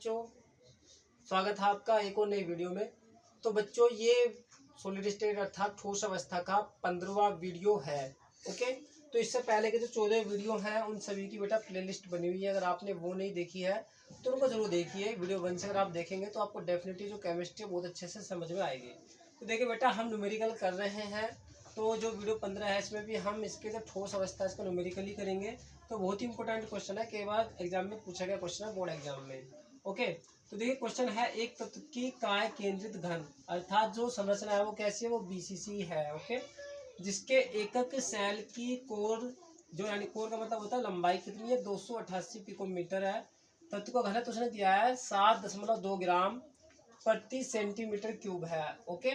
बच्चों, स्वागत है आपका एक और नई वीडियो में। तो बच्चों, ये सॉलिड स्टेट अर्थात ठोस अवस्था का 15वां वीडियो है। ओके, तो इससे पहले के जो 14 वीडियो हैं उन सभी की बेटा प्लेलिस्ट बनी हुई है। अगर आपने वो नहीं देखी है तो उनको जरूर देखिए। वीडियो 1 से अगर आप देखेंगे तो आपको डेफिनेटली जो केमिस्ट्री है बहुत अच्छे से समझ में आएगी। तो देखिए बेटा, हम न्यूमेरिकल कर रहे हैं। तो जो वीडियो 15 है इसमें भी हम इसके जो ठोस अवस्था है इसको न्यूमेरिकली करेंगे। तो बहुत ही इंपॉर्टेंट क्वेश्चन है, कई बार एग्जाम में पूछा गया क्वेश्चन है बोर्ड एग्जाम में। ओके, तो देखिए क्वेश्चन है, एक तत्व की काय केंद्रित घन अर्थात जो संरचना है वो कैसी है, वो बीसीसी है। ओके, जिसके एकक सेल की कोर, जो यानी कोर का मतलब होता है लंबाई कितनी है, 288 पिकोमीटर है। तत्व का घनत्व उसने दिया है 7.2 ग्राम प्रति सेंटीमीटर क्यूब है। ओके,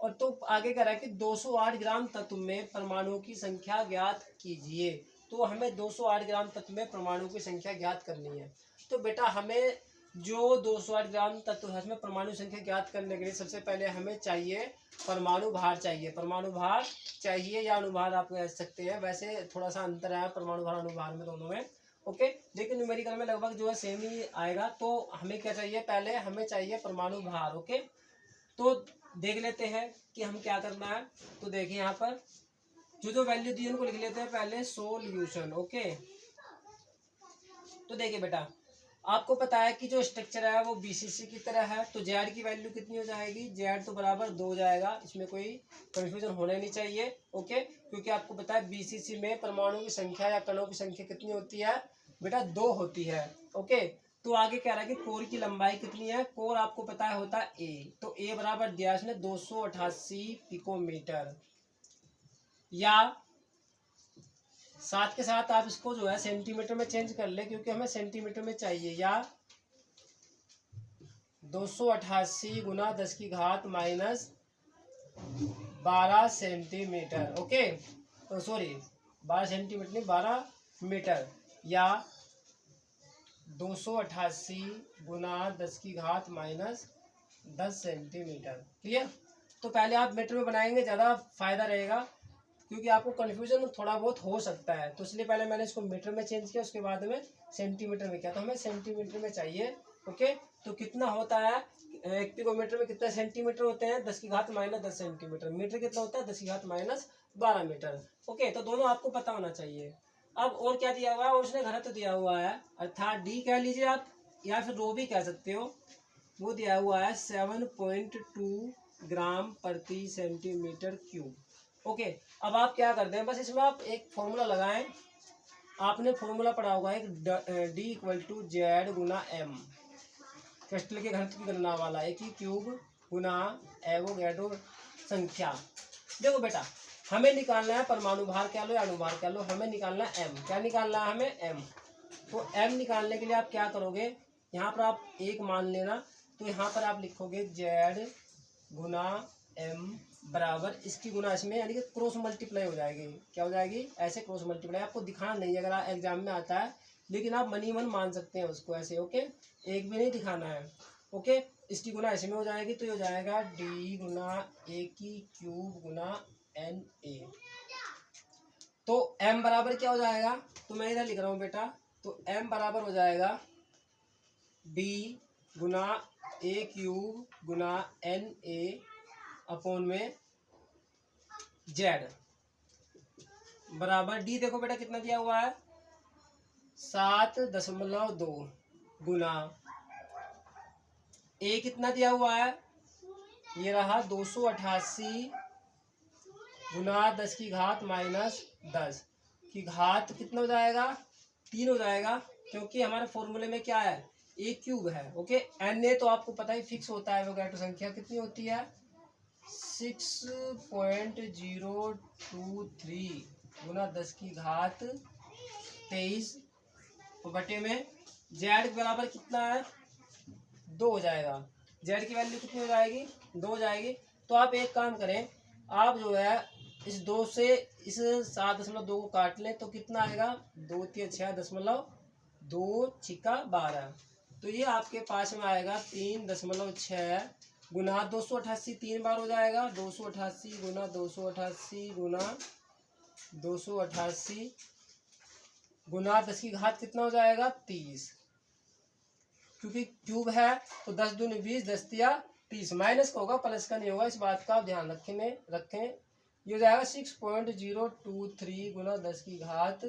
और तो आगे कह रहा है कि 208 ग्राम तत्व में परमाणुओं की संख्या ज्ञात कीजिए। तो हमें 208 ग्राम तत्व में परमाणुओं की संख्या ज्ञात करनी है। तो बेटा हमें जो 208 ग्राम तत्व है उसमें परमाणु संख्या ज्ञात करने के लिए सबसे पहले हमें चाहिए परमाणु भार चाहिए। परमाणु भार चाहिए या अनुभार आप कह सकते हैं, वैसे थोड़ा सा अंतर है परमाणु भार अनुभार में दोनों में। ओके, लेकिन न्यूमेरिकल में लगभग जो है सेम ही आएगा। तो हमें क्या चाहिए, पहले हमें चाहिए परमाणु भार। ओके, तो देख लेते हैं कि हम क्या करना है। तो देखिए यहाँ पर जो वैल्यू दी है उनको लिख लेते हैं पहले सोल्यूशन। ओके, तो देखिए बेटा, आपको पता है कि जो स्ट्रक्चर है वो बीसीसी की तरह है। तो जेड की वैल्यू कितनी हो जाएगी, जेड तो बराबर 2 हो जाएगा। इसमें कोई कंफ्यूजन होना नहीं चाहिए। ओके, क्योंकि आपको पता है बीसीसी में परमाणु की संख्या या कणों की संख्या कितनी होती है बेटा, 2 होती है। ओके, तो आगे कह रहा है कि कोर की लंबाई कितनी है, कोर आपको पता है होता है ए। तो ए बराबर दिया है इसने 288 पिकोमीटर, या साथ के साथ आप इसको जो है सेंटीमीटर में चेंज कर ले क्योंकि हमें सेंटीमीटर में चाहिए। या 288 गुना 10 की घात माइनस 12 सेंटीमीटर। ओके, तो सॉरी 12 सेंटीमीटर नहीं 12 मीटर, या 288 गुना 10 की घात माइनस 10 सेंटीमीटर। क्लियर? तो पहले आप मीटर में बनाएंगे, ज़्यादा फायदा रहेगा क्योंकि आपको कन्फ्यूजन थोड़ा बहुत हो सकता है। तो इसलिए पहले मैंने इसको मीटर में चेंज किया, उसके बाद में सेंटीमीटर में किया। तो हमें सेंटीमीटर में चाहिए। ओके, तो कितना होता है, एक पिकोमीटर में कितने सेंटीमीटर होते हैं, 10 की घात माइनस 10 सेंटीमीटर। मीटर कितना होता है, 10 की घात माइनस 12 मीटर। ओके, तो दोनों आपको पता होना चाहिए। अब और क्या दिया हुआ है, और उसने घनत्व दिया हुआ है अर्थात डी कह लीजिए आप, या फिर रो भी कह सकते हो। वो दिया हुआ है 7.2 ग्राम प्रति सेंटीमीटर क्यूब। ओके, अब आप क्या करते हैं, बस इसमें आप एक फॉर्मूला लगाएं। आपने फॉर्मूला पढ़ा होगा एक डी इक्वल टू जेड गुना एम, क्रिस्टल के घनत्व की गणना वाला, एक ही क्यूब गुना एवोगैड्रो संख्या। देखो बेटा, हमें निकालना है परमाणु भार कह लो या अणुभार कह लो, हमें निकालना है एम। क्या निकालना है हमें, एम। तो एम निकालने के लिए आप क्या करोगे, यहाँ पर आप एक मान लेना। तो यहाँ पर आप लिखोगे जेड गुना एम बराबर इसकी गुना इसमें, यानी कि क्रॉस मल्टीप्लाई हो जाएगी। क्या हो जाएगी, ऐसे क्रॉस मल्टीप्लाई। आपको दिखाना नहीं है अगर एग्जाम में आता है, लेकिन आप मनी मन मान सकते हैं उसको ऐसे। ओके, एक भी नहीं दिखाना है। ओके, इसकी गुना ऐसे में हो जाएगी, तो ये हो जाएगा डी गुना ए की क्यूब गुना एन ए। तो एम बराबर क्या हो जाएगा, तो मैं इधर लिख रहा हूँ बेटा, तो एम बराबर हो जाएगा डी गुना ए क्यूब गुना एन ए अपॉन में जेड बराबर डी। देखो बेटा कितना दिया हुआ है, 7.2 गुना ए कितना दिया हुआ है, ये रहा 288 गुना 10 की घात माइनस 10 की घात कितना हो जाएगा, 3 हो जाएगा, क्योंकि हमारे फॉर्मूले में क्या है, ए क्यूब है। ओके, एन ए तो आपको पता ही फिक्स होता है, वो संख्या कितनी होती है 6.023 गुना 10 की घात 23 बटे में जेड बराबर कितना है, 2 हो जाएगा। जेड की वैल्यू कितनी हो जाएगी, 2 हो जाएगी। तो आप एक काम करें, आप जो है इस 2 से इस 7.2 को काट लें तो कितना आएगा, 2 3 6.2 छिक्का 12। तो ये आपके पास में आएगा 3.6 गुना 288 3 बार हो जाएगा, 288 गुना 288 गुना 288 गुना 10 की घात कितना हो जाएगा 30। क्योंकि क्यूब है तो 10 दूनी 20, 10 तिया 30, माइनस का होगा प्लस का नहीं होगा, इस बात का आप ध्यान रखें। ये हो जाएगा 6.023 गुना 10 की घात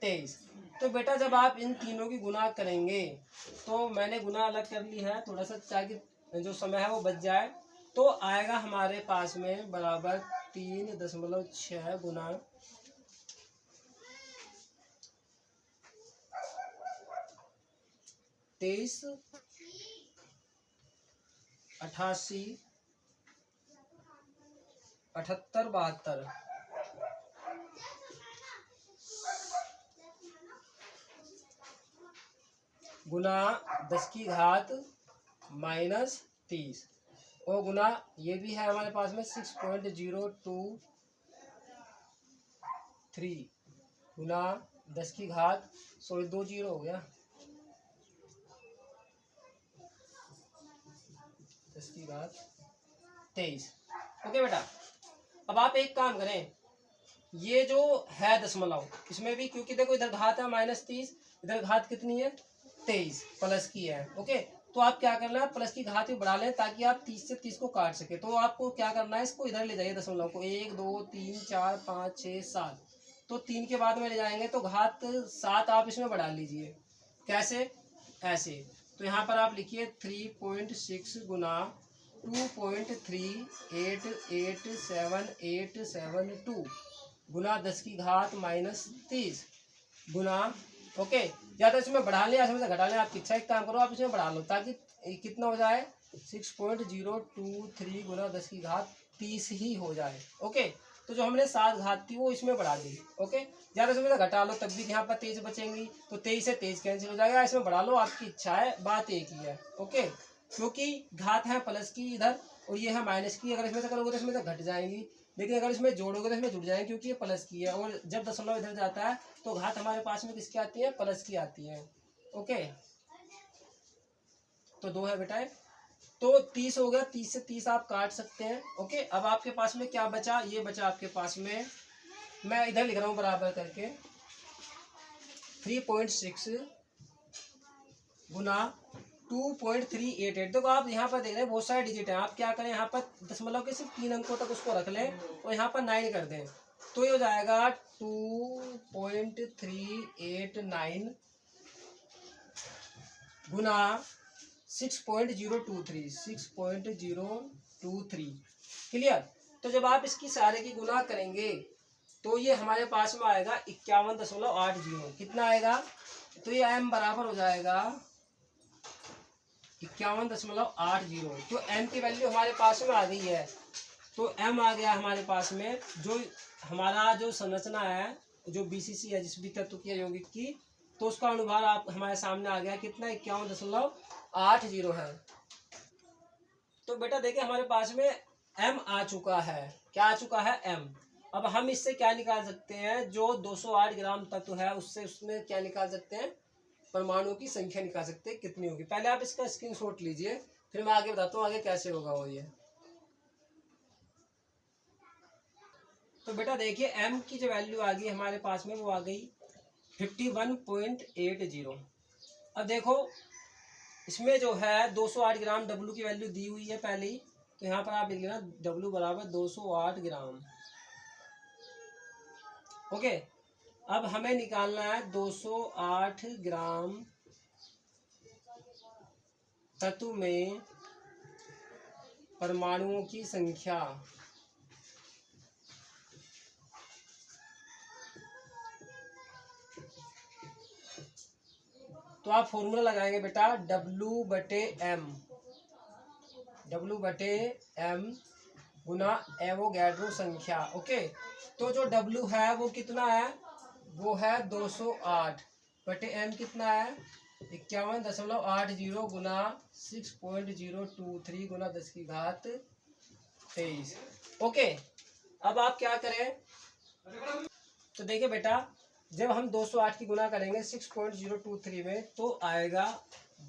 23। तो बेटा जब आप इन तीनों की गुना करेंगे, तो मैंने गुना अलग कर ली है थोड़ा सा ताकि जो समय है वो बच जाए, तो आएगा हमारे पास में बराबर 3.6 गुना 23, 88, 78, 72 गुना 10 की घात -30 और गुना ये भी है हमारे पास में 6.023 गुना 10 की घात 2 जीरो हो गया 10 की घात 23। ओके बेटा, अब आप एक काम करें, ये जो है दशमलव इसमें भी, क्योंकि देखो इधर घात है -30, इधर घात कितनी है 23 प्लस की है। ओके, तो आप क्या करना है, प्लस की घात भी बढ़ा लें ताकि आप 30 से 30 को काट सके। तो आपको क्या करना है, इसको इधर ले जाइए दशमलव को, 1 2 3 4 5 6 7, तो 3 के बाद में ले जाएंगे तो घात 7 आप इसमें बढ़ा लीजिए। कैसे, ऐसे, तो यहाँ पर आप लिखिए 3.6 गुना 2.388782 गुना 10 की घात -30 गुना, ओके, या तो इसमें बढ़ा लें या इसमें से घटा लें, आपकी इच्छा। एक काम करो, आप इसमें बढ़ा लो ताकि कितना हो जाए 6.023 गुना 10 की घात 30 ही हो जाए। ओके, तो जो हमने 7 घात थी वो इसमें बढ़ा दी। ओके, या तो इसमें से घटा लो तब भी यहाँ पर 23 बचेंगी, तो 23 से 23 कैंसिल हो जाएगा, इसमें बढ़ा लो, आपकी इच्छा है, बात एक ही है। ओके, क्योंकि घात है प्लस की इधर और ये है माइनस की, अगर इसमें से करोगे तो इसमें से घट जाएंगी, लेकिन अगर इसमें जोड़ोगे तो इसमें जुड़ जाएंगे क्योंकि ये प्लस की है। और जब दशमलव इधर जाता है तो घात हमारे पास में किसकी आती है, प्लस की आती है। ओके, तो 2 है बेटा, तो 30 हो गया, 30 से 30 आप काट सकते हैं। ओके, अब आपके पास में क्या बचा, ये बचा आपके पास में, मैं इधर लिख रहा हूँ बराबर करके 3.6 गुना 2.388। देखो आप यहाँ पर देख रहे हैं बहुत सारे डिजिट हैं, आप क्या करें, यहाँ पर दशमलव के सिर्फ 3 अंकों तक उसको रख लें और यहाँ पर 9 कर दें, तो ये हो जाएगा 2.389 गुना 6.023 क्लियर। तो जब आप इसकी सारे की गुना करेंगे तो ये हमारे पास में आएगा 51.80। कितना आएगा, तो ये m बराबर हो जाएगा 51.80। तो m की वैल्यू हमारे पास में आ गई है, तो m आ गया हमारे पास में। जो हमारा जो संरचना है, जो BCC है, जिस भी तत्व की यौगिक की, तो उसका अनुभार आप हमारे सामने आ गया, कितना 51.80 है। तो बेटा देखिए हमारे पास में m आ चुका है, क्या आ चुका है, m। अब हम इससे क्या निकाल सकते हैं, जो 208 ग्राम तत्व है उससे उसमें क्या निकाल सकते हैं, परमाणुओं की संख्या निकाल सकते हैं, कितनी होगी। पहले आप इसका स्क्रीनशॉट लीजिए, फिर मैं आगे बताता हूँ आगे कैसे होगा वो ये। तो बेटा देखिए m की जो वैल्यू आ गई हमारे पास में, वो आ गई 51.80। अब देखो इसमें जो है 208 ग्राम W की वैल्यू दी हुई है पहले ही, तो यहाँ पर आप लिख लेना W बराबर 208 ग्राम। ओके, अब हमें निकालना है 208 ग्राम तत्व में परमाणुओं की संख्या। तो आप फॉर्मूला लगाएंगे बेटा W/m गुना एवोगैड्रो संख्या। ओके, तो जो W है वो कितना है, वो है 208/m कितना है 51.80 गुना 6.023 गुना 10 की घात 23। ओके, अब आप क्या करें, तो देखिए बेटा जब हम 208 की गुना करेंगे 6.023 में, तो आएगा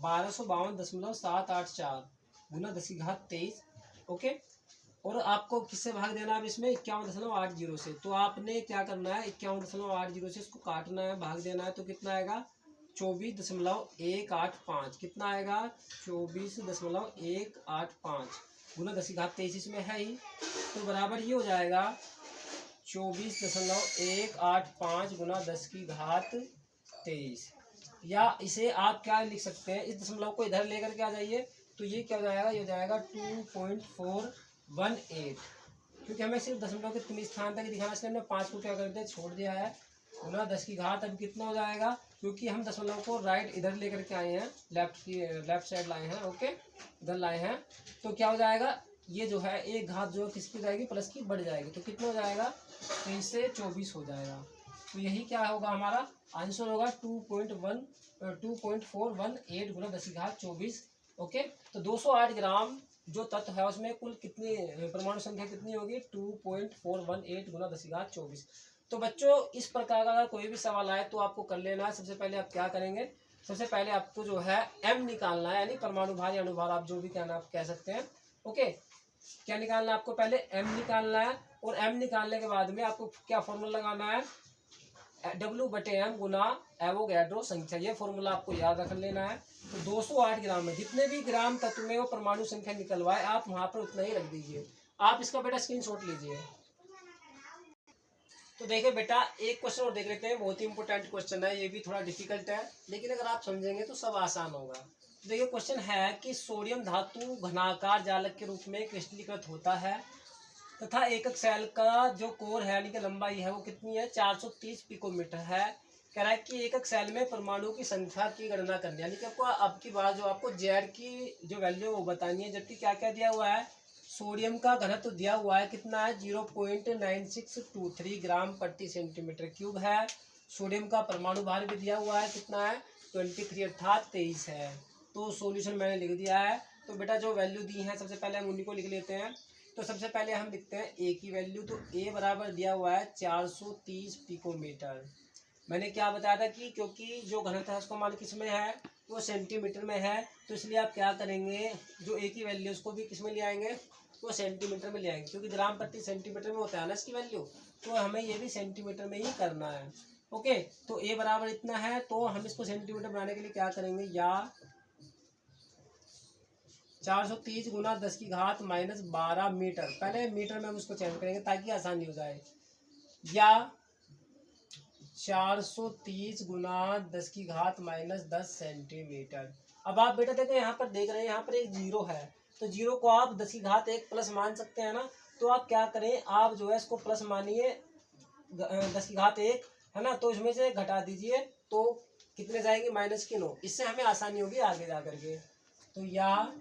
1252.784 गुना 10 की घात 23। ओके, और आपको किससे भाग देना है अब इसमें, 51.80 से। तो आपने क्या करना है, 51.80 से इसको काटना है, भाग देना है, तो कितना आएगा 24.185 कितना आएगा 24.185 गुना 10⁻23 इसमें है ही, तो बराबर ये हो जाएगा 24.185 गुना 10⁻23। या इसे आप क्या लिख सकते हैं, इस दशमलव को इधर लेकर के आ जाइए, तो ये क्या हो जाएगा, ये हो जाएगा 2.418, क्योंकि हमें सिर्फ दशमलव के 3 स्थान तक ही दिखाना, इसलिए हमने 5 को क्या कर दिया, छोड़ दिया है, गुना 10⁻। अब कितना हो जाएगा, क्योंकि हम दशमलव को राइट इधर लेकर के आए हैं, लेफ्ट साइड लाए हैं, ओके इधर लाए हैं, तो क्या हो जाएगा, ये जो है एक घात जो किसकी जाएगी, प्लस की बढ़ जाएगी, तो कितना हो जाएगा, 23 से 24 हो जाएगा। तो यही क्या होगा, हमारा आंसर होगा 2.418 गुना 10⁻24। ओके, तो 208 ग्राम जो तत्व है उसमें कुल कितनी परमाणु संख्या कितनी होगी, 2.418 गुना 10⁻24। तो बच्चों इस प्रकार का अगर कोई भी सवाल आए तो आपको कर लेना है। सबसे पहले आप क्या करेंगे, सबसे पहले आपको जो है m निकालना है, यानी परमाणु भार या अणुभार, आप जो भी कहना आप कह सकते हैं। ओके, क्या निकालना है आपको, पहले m निकालना है, और m निकालने के बाद में आपको क्या फॉर्मूला लगाना है, W/m गुना एवोगैड्रो संख्या, ये फॉर्मूला आपको याद रख लेना है। तो 208 ग्राम में जितने भी ग्राम तत्व में वो परमाणु संख्या निकलवाए आप वहां पर उतना ही रख दीजिए। आप इसका बेटा स्क्रीनशॉट लीजिए। तो देखिए बेटा एक क्वेश्चन और देख लेते हैं, बहुत ही इंपॉर्टेंट क्वेश्चन है, ये भी थोड़ा डिफिकल्ट है, लेकिन अगर आप समझेंगे तो सब आसान होगा। तो देखिए क्वेश्चन है कि सोडियम धातु घनाकार जालक के रूप में क्रिस्टलीकृत होता है तथा एकक सेल का जो कोर है यानी कि लंबाई है वो कितनी है, 430 पिकोमीटर है। कह रहा है कि एकक सेल में परमाणु की संख्या की गणना करनी है, यानी कि आपको अब की बार जो आपको जेड की जो वैल्यू वो बतानी है, जबकि क्या क्या दिया हुआ है, सोडियम का घनत्व दिया हुआ है कितना है, 0.9623 ग्राम प्रति सेंटीमीटर क्यूब है। सोडियम का परमाणु भार भी दिया हुआ है कितना है, 23 अर्थात 23 है। तो सॉल्यूशन मैंने लिख दिया है। तो बेटा जो वैल्यू दी है सबसे पहले हम उन्हीं को लिख लेते हैं। तो सबसे पहले हम लिखते हैं ए की वैल्यू, तो ए बराबर दिया हुआ है 430 पिकोमीटर। मैंने क्या बताया था कि क्योंकि जो घनत्व है उसका मान किस में है, वो सेंटीमीटर में है, तो इसलिए आप क्या करेंगे, जो ए की वैल्यू उसको भी किस में ले आएंगे, वो सेंटीमीटर में ले आएंगे, क्योंकि ग्राम प्रति सेंटीमीटर में होता है ना इसकी वैल्यू, तो हमें ये भी सेंटीमीटर में ही करना है। ओके, तो ए बराबर इतना है, तो हम इसको सेंटीमीटर बनाने के लिए क्या करेंगे, या 430 गुना 10⁻−12 मीटर, पहले मीटर में हम उसको चेंज करेंगे ताकि आसानी हो जाए, या 430 गुना 10⁻−10 सेंटीमीटर। अब आप बेटा देखो यहाँ पर देख रहे हैं, यहाँ पर एक जीरो है, तो जीरो को आप 10⁻1 प्लस मान सकते हैं ना, तो आप क्या करें, आप जो है इसको प्लस मानिए 10⁻1 है ना, तो इसमें से घटा दीजिए, तो कितने जाएंगे, -9, इससे हमें आसानी होगी आगे जा करके। तो या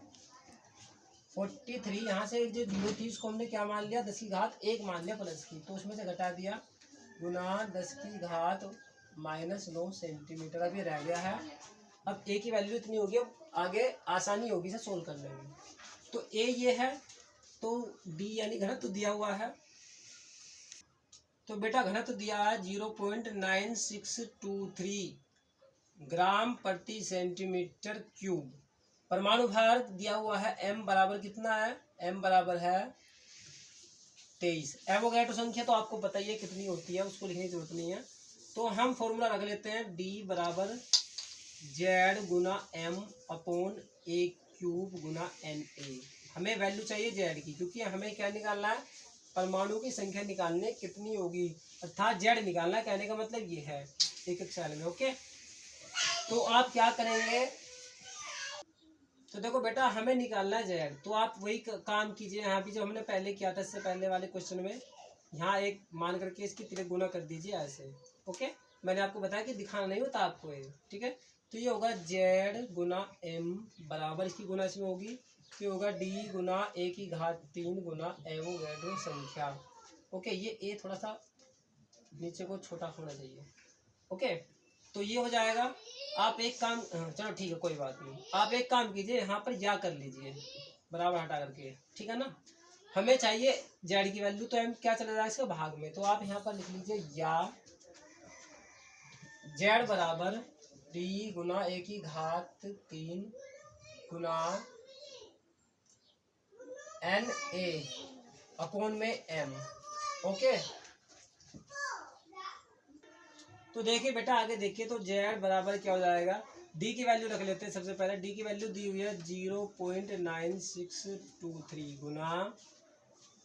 43, यहाँ से जो जीरो थी उसको हमने क्या मान लिया, 10⁻1 मान लिया प्लस की, तो उसमें से घटा दिया, गुना 10⁻−9 सेंटीमीटर। अब ये रह गया है। अब ए की वैल्यू इतनी होगी, अब आगे आसानी होगी इसे सोल्व करने में। तो ए ये है, तो डी यानी घनत्व दिया हुआ है, तो बेटा घनत्व दिया है 0.9623 ग्राम प्रति सेंटीमीटर क्यूब। परमाणु भार दिया हुआ है m बराबर कितना है, m बराबर है 23। एवोगैड्रो संख्या तो आपको पता ही है कितनी होती है, उसको लिखने की जरूरत नहीं है। तो हम फॉर्मूला रख लेते हैं, d बराबर z Guna m upon a cube Guna na। हमें वैल्यू चाहिए z की, क्योंकि हमें क्या निकालना है, परमाणु की संख्या निकालने कितनी होगी, अर्थात z निकालना है। कहने का मतलब ये है एक सेल में। ओके, तो आप क्या करेंगे, तो देखो बेटा हमें निकालना है जेड, तो आप वही काम कीजिए, यहाँ भी जो हमने पहले किया था इससे पहले वाले क्वेश्चन में, यहाँ एक मान करके इसकी तिरक गुना कर दीजिए ऐसे। ओके, मैंने आपको बताया कि दिखाना नहीं होता आपको ये, ठीक है। तो ये होगा जेड गुना m बराबर, इसकी गुना इसमें होगी, तो होगा d गुना a⁻3 गुना एवोगैड्रो संख्या। ओके, ये ए थोड़ा सा नीचे को छोटा होना चाहिए। ओके, तो ये हो जाएगा। आप एक काम, चलो ठीक है कोई बात नहीं, आप एक काम कीजिए, यहाँ पर या कर लीजिए बराबर हटा करके, ठीक है ना। हमें चाहिए जेड की वैल्यू, तो हम क्या चला जाएगा इसका भाग में, तो आप यहाँ पर लिख लीजिए या जेड बराबर d गुना a⁻3 गुना na अपॉन में m। ओके, तो देखिए बेटा आगे देखिए, तो जेड बराबर क्या हो जाएगा, डी की वैल्यू रख लेते हैं सबसे पहले। डी की वैल्यू दी हुई है 0.9623 गुना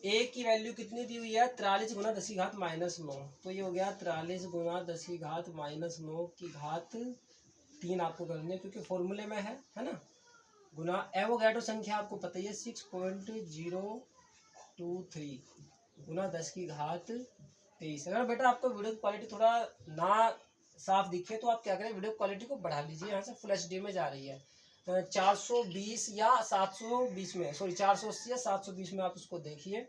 ए की वैल्यू कितनी दी हुई है 43 गुना 10 की घात -9। तो ये हो गया 43 गुना 10 की घात -9 की घात 3 आपको करनी है, क्योंकि फॉर्मूले में है ना। गुना एवोगैड्रो संख्या आपको पता ही है 6.023 गुना 10 की घात 23। अगर बेटा आपको वीडियो की क्वालिटी थोड़ा ना साफ दिखे तो आप क्या करें, वीडियो क्वालिटी को बढ़ा लीजिए। यहाँ से फुल HD में जा रही है 420 या 720 में, सॉरी 480 या 720 में आप उसको देखिए,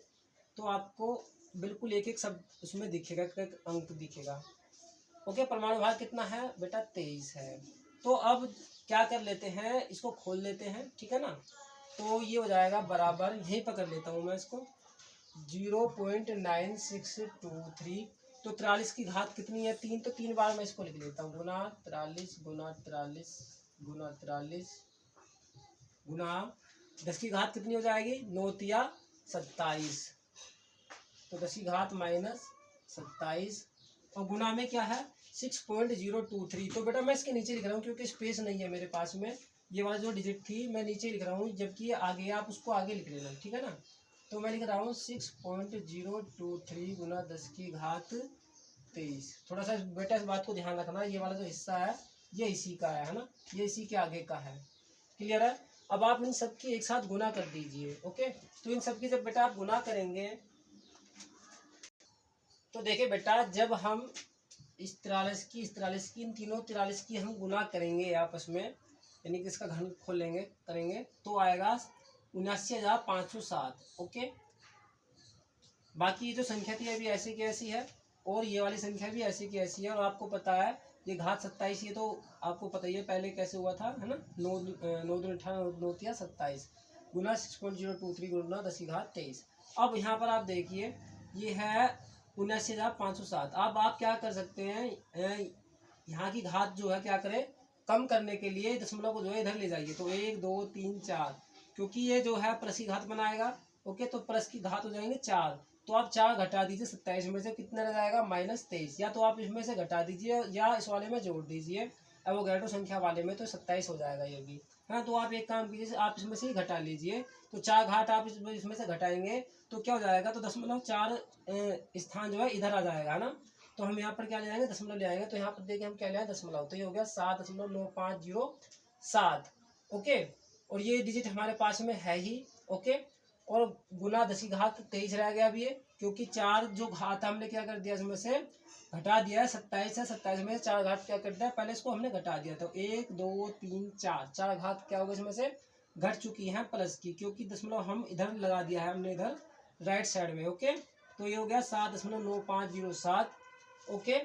तो आपको बिल्कुल एक एक सब उसमें दिखेगा, एक अंक दिखेगा। ओके, परमाणु भार कितना है बेटा 23 है। तो अब क्या कर लेते हैं, इसको खोल लेते हैं, ठीक है ना। तो ये हो जाएगा बराबर, यहीं पकड़ लेता हूँ मैं इसको, 0.9623। तो 43 की घात कितनी है 3, तो 3 बार मैं इसको लिख लेता हूँ, गुना 43 गुना 43 गुना 43 गुना 10 की घात कितनी हो जाएगी 9 तिया 27, तो 10 की घात -27 और गुना में क्या है 6.023। तो बेटा मैं इसके नीचे लिख रहा हूँ क्योंकि स्पेस नहीं है मेरे पास में, ये वाला जो डिजिट थी मैं नीचे लिख रहा हूँ, जबकि आगे आप उसको आगे लिख लेना, ठीक है ना। तो मैं लिख रहा हूँ 6.023 गुना 10 की घात 23। थोड़ा सा बेटा इस बात को ध्यान रखना, ये वाला जो हिस्सा है ये इसी का है ना, ये इसी के आगे का है, क्लियर है। अब आप इन सब की एक साथ गुना कर दीजिए। ओके, तो इन सब की जब बेटा आप गुना करेंगे तो देखिए बेटा, जब हम इस 43 की इन तीनों 43 की हम गुना करेंगे आपस में, यानी कि इसका घन खोलेंगे करेंगे, तो आएगा 79,507। ओके, बाकी ये जो संख्या थी अभी ऐसी की ऐसी है और ये वाली संख्या भी ऐसी की ऐसी है। और आपको पता है ये घात 27, ये तो आपको पता ही है पहले कैसे हुआ था, है ना। 9×9=28 गुना 6.023 गुना 10 की घात 23। अब यहाँ पर आप देखिए ये है 79,507। अब आप क्या कर सकते हैं, यहाँ की घात जो है क्या करें, कम करने के लिए दशमलव को जो है इधर ले जाइए, तो 1 2 3 4, क्योंकि ये जो है प्लस की घात बनाएगा। ओके, तो प्लस की घात हो जाएंगे 4, तो आप 4 घटा दीजिए 27 में से, कितना रह जाएगा -23। या तो आप इसमें से घटा दीजिए या इस वाले में जोड़ दीजिए, एवोगैड्रो संख्या वाले में, तो 27 हो जाएगा ये भी, हाँ। तो आप एक काम कीजिए, आप इसमें से ही घटा लीजिए, तो 4 घाट आप इसमें से घटाएंगे तो क्या हो जाएगा, तो 0.4 स्थान जो है इधर आ जाएगा ना। तो हम यहाँ पर क्या ले जाएंगे, दशमलव ले आएंगे, तो यहाँ पर देखिए हम क्या ले आए दशमलव, तो ये हो गया 7.9507। ओके, और ये डिजिट हमारे पास में है ही। ओके, और गुना 10 की घात 23 रह गया अभी ये, क्योंकि 4 जो घात हमने क्या कर दिया इसमें से घटा दिया है, 27 है, 27 में से 4 घात क्या कर दिया, पहले इसको हमने घटा दिया, तो 1 2 3 4 घात क्या होगा इसमें से घट चुकी है प्लस की, क्योंकि दशमलव हम इधर लगा दिया है हमने इधर राइट साइड में। ओके, तो ये हो गया 7.9507। ओके,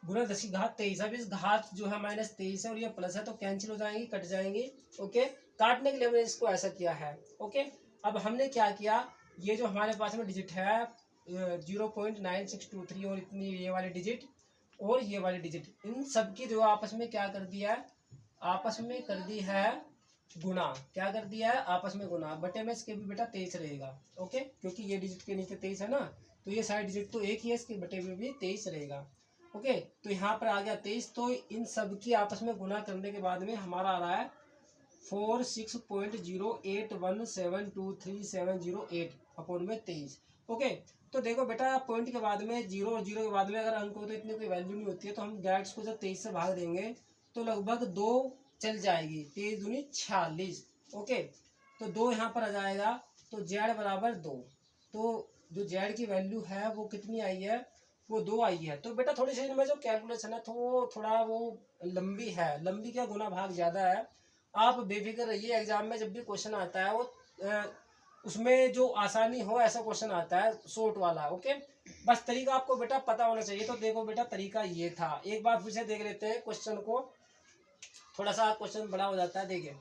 गुना 10 की घात 23। अब इस घात जो है -23 है और ये प्लस है, तो कैंसिल हो जाएंगी, कट जाएंगी। ओके, काटने के लिए हमने इसको ऐसा किया है। ओके, अब हमने क्या किया, ये जो हमारे पास में डिजिट है 0.9623 और इतनी ये वाली डिजिट और ये वाली डिजिट, इन सब की जो आपस में क्या कर दिया है, आपस में कर दी है गुना। क्या कर दिया है, आपस में गुना, बटे में इसके भी बेटा 23 रहेगा। ओके, क्योंकि ये डिजिट के नीचे 23 है ना, तो ये साइड डिजिट तो एक ही है, इसके बटे में भी 23 रहेगा। ओके, तो यहाँ पर आ गया 23, तो इन सब की आपस में गुना करने के बाद में हमारा आ रहा है 46.08172370 अपॉन में 23। ओके, तो देखो बेटा पॉइंट के बाद में 0 और 0 के बाद में अगर अंक हो तो इतनी कोई वैल्यू नहीं होती है, तो हम डायरेक्ट को जब 23 से भाग देंगे तो लगभग 2 चल जाएगी, 23 दूनी 46। ओके, तो 2 यहाँ पर आ जाएगा, तो जेड बराबर 2। तो जो जेड की वैल्यू है वो कितनी आई है, वो 2 आई है। तो बेटा थोड़ी सी इनमें जो कैलकुलेशन है तो थोड़ा वो लंबी है, लंबी क्या गुना भाग ज़्यादा है। आप बेफिक्र रहिए, एग्जाम में जब भी क्वेश्चन आता है वो उसमें जो आसानी हो ऐसा क्वेश्चन आता है शॉर्ट वाला। ओके, बस तरीका आपको बेटा पता होना चाहिए। तो देखो बेटा तरीका ये था, एक बार फिर से देख लेते हैं क्वेश्चन को, थोड़ा सा क्वेश्चन बड़ा हो जाता है। देखिए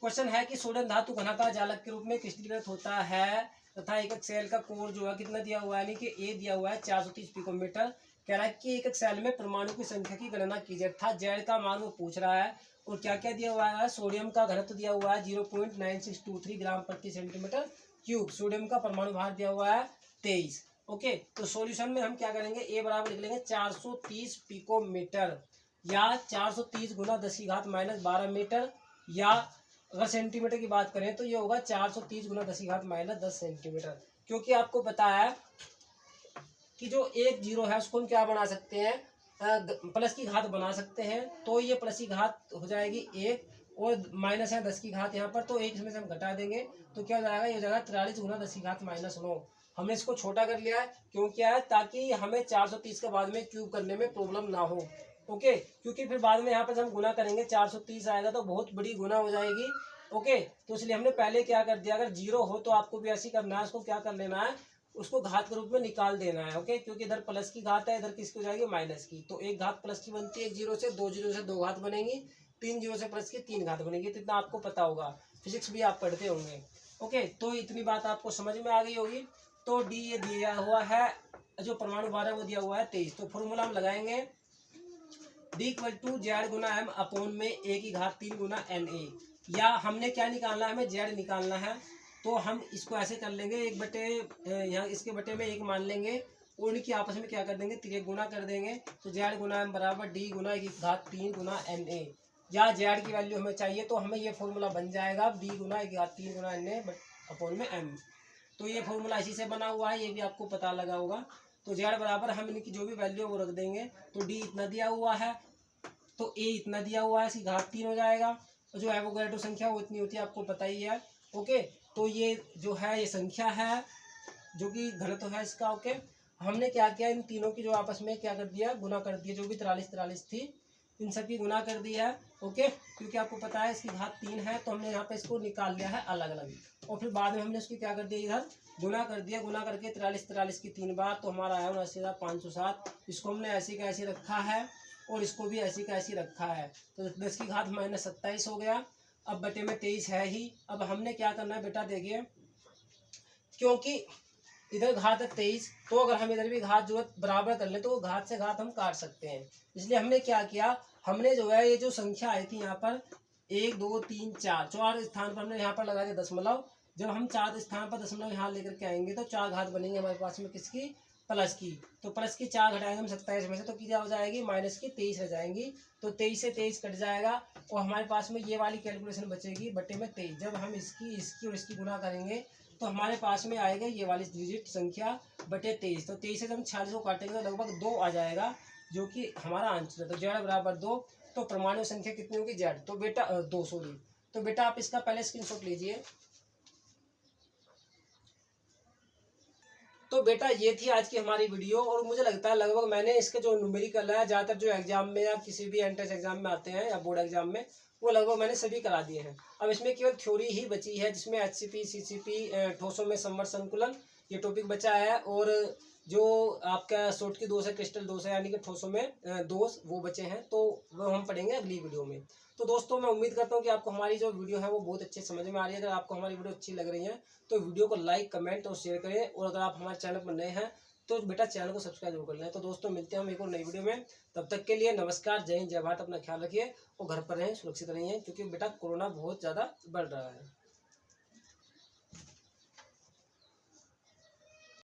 क्वेश्चन है कि सोडियम धातु घनाकार जालक के रूप में क्रिस्टलीकृत होता है तथा एक सेल का कोर जो है कितना दिया हुआ है, यानी कि ए दिया हुआ है 430 पिकोमीटर। कह रहा है कि एक सेल में परमाणु की संख्या की गणना कीजिए, अर्थात जेड का मान वो पूछ रहा है। और क्या क्या दिया हुआ है, सोडियम का घनत्व दिया हुआ है 0.9623 ग्राम प्रति सेंटीमीटर क्यूब, सोडियम का परमाणु भार दिया हुआ है 23, ओके, तो सॉल्यूशन में हम क्या करेंगे, ए बराबर लिख लेंगे 430 पिकोमीटर, या 430 गुना 10 की घात माइनस 12 मीटर, या अगर सेंटीमीटर की बात करें तो ये होगा 430 गुना 10 की घात माइनस 10 सेंटीमीटर। क्योंकि आपको पता है कि जो एक जीरो है उसको हम क्या बना सकते हैं, प्लस की घात बना सकते हैं, तो ये प्लस की घात हो जाएगी एक, और माइनस है 10 की घात यहाँ पर, तो एक इसमें से हम घटा देंगे तो क्या हो जाएगा, ये हो जाएगा 43 गुना 10 की घात माइनस 9। हमने इसको छोटा कर लिया है, क्यों किया है, ताकि हमें 430 के बाद में क्यूब करने में प्रॉब्लम ना हो। ओके, क्योंकि फिर बाद में यहाँ पर जब हम गुना करेंगे 430 आएगा तो बहुत बड़ी गुना हो जाएगी। ओके, तो इसलिए हमने पहले क्या कर दिया, अगर जीरो हो तो आपको भी ऐसे करना है, उसको क्या कर लेना है, उसको घात के रूप में निकाल देना है। ओके, क्योंकि इधर प्लस की घात है, इधर किसकी हो जाएगी, माइनस की, तो एक घात प्लस की बनती है एक जीरो से, दो जीरो से दो घात बनेगी, तीन जीरो से प्लस की तीन घात बनेगी। तो इतना आपको पता होगा, फिजिक्स भी आप पढ़ते होंगे। ओके, तो इतनी बात आपको समझ में आ गई होगी। तो डी ये दिया हुआ है, जो परमाणु भार है वो दिया हुआ है 23। तो फॉर्मूला हम लगाएंगे डी इक्वल टू जेड गुना एम अपॉन में ए की घात 3 गुना एन ए, या हमने क्या निकालना है, हमें जेड निकालना है, तो हम इसको ऐसे कर लेंगे, एक बटे यहाँ इसके बटे में एक मान लेंगे, और इनकी आपस में क्या कर देंगे, तिरक गुना कर देंगे। तो जेड गुना एम बराबर डी गुना ए की घात 3 गुना एन ए, या जेड की वैल्यू हमें चाहिए तो हमें ये फॉर्मूला बन जाएगा डी गुना ए की घात 3 गुना एन ए अपॉन में एम। तो ये फॉर्मूला इसी से बना हुआ है, ये भी आपको पता लगा होगा। तो जेड बराबर हम इनकी जो भी वैल्यू वो रख देंगे, तो डी इतना दिया हुआ है, तो ए इतना दिया हुआ है, इसकी घात 3 हो जाएगा, और जो एवोगैड्रो संख्या वो इतनी होती है, आपको पता ही है। ओके, तो ये जो है ये संख्या है जो कि घनत्व है इसका। ओके, हमने क्या किया, इन तीनों की जो आपस में क्या कर दिया, गुना कर दिया, जो भी 43 थी इन सब की गुना कर दिया है। ओके, क्योंकि आपको पता है इसकी घात 3 है, तो हमने यहाँ पे इसको निकाल लिया है अलग अलग, और फिर बाद में हमने इसकी क्या कर दिया, इधर गुना कर दिया, गुना करके 43 की 3 बार, तो हमारा आया 79,507। इसको हमने ऐसे का ऐसे रखा है, और इसको भी ऐसे का ऐसे रखा है, तो 10 की घात माइनस 27 हो गया। अब बटे में 23 है ही। अब हमने क्या करना है बेटा, देखिए, क्योंकि इधर घात है 23, तो अगर हम इधर भी घात जो है बराबर कर ले तो घात से घात हम काट सकते हैं। इसलिए हमने क्या किया, हमने जो है ये जो संख्या आई थी यहाँ पर 1 2 3 4, चार स्थान पर हमने यहाँ पर लगा दिया दशमलव। जब हम चार स्थान पर दशमलव यहाँ लेकर के आएंगे तो चार घात बनेंगे हमारे पास में, किसकी, प्लस की। तो प्लस की 4 घटाएंगे हम 27 में से, तो क्या हो जाएगी, माइनस की 23 रह जाएंगी। तो 23 से 23 कट जाएगा, और हमारे पास में ये वाली कैलकुलेशन बचेगी बटे में 23। जब हम इसकी और इसकी गुना करेंगे तो हमारे पास में आएगा ये वाली डिजिट संख्या बटे 23। तो 23 से जब हम 46 को काटेंगे तो लगभग 2 आ जाएगा, जो कि हमारा आंसर है। तो जेड बराबर 2। तो परमाणु संख्या कितनी होगी, जेड, तो बेटा 2 सॉरी। तो बेटा आप इसका पहले स्क्रीनशॉट लीजिए। तो बेटा ये थी आज की हमारी वीडियो, और मुझे लगता है लगभग मैंने इसके जो न्यूमेरिकल है ज़्यादातर जो एग्जाम में या किसी भी एंट्रेंस एग्जाम में आते हैं या बोर्ड एग्जाम में, वो लगभग मैंने सभी करा दिए हैं। अब इसमें केवल थ्योरी ही बची है, जिसमें HCP CCP ठोसों में समवर्त संकुलन ये टॉपिक बचा है, और जो आपका शॉर्ट की दोष है, क्रिस्टल दोष है, यानी कि ठोसों में दोष, वो बचे हैं। तो वो हम पढ़ेंगे अगली वीडियो में। तो दोस्तों मैं उम्मीद करता हूँ कि आपको हमारी जो वीडियो है वो बहुत अच्छे समझ में आ रही है। अगर आपको हमारी वीडियो अच्छी लग रही है तो वीडियो को लाइक, कमेंट और शेयर करें, और अगर आप हमारे चैनल पर नए हैं तो बेटा चैनल को सब्सक्राइब जरूर कर लें। तो दोस्तों मिलते हैं हम एक और नई वीडियो में, तब तक के लिए नमस्कार, जय हिंद, जय भारत। अपना ख्याल रखिए और घर पर रहें, सुरक्षित रहिए, क्योंकि बेटा कोरोना बहुत ज़्यादा बढ़ रहा है।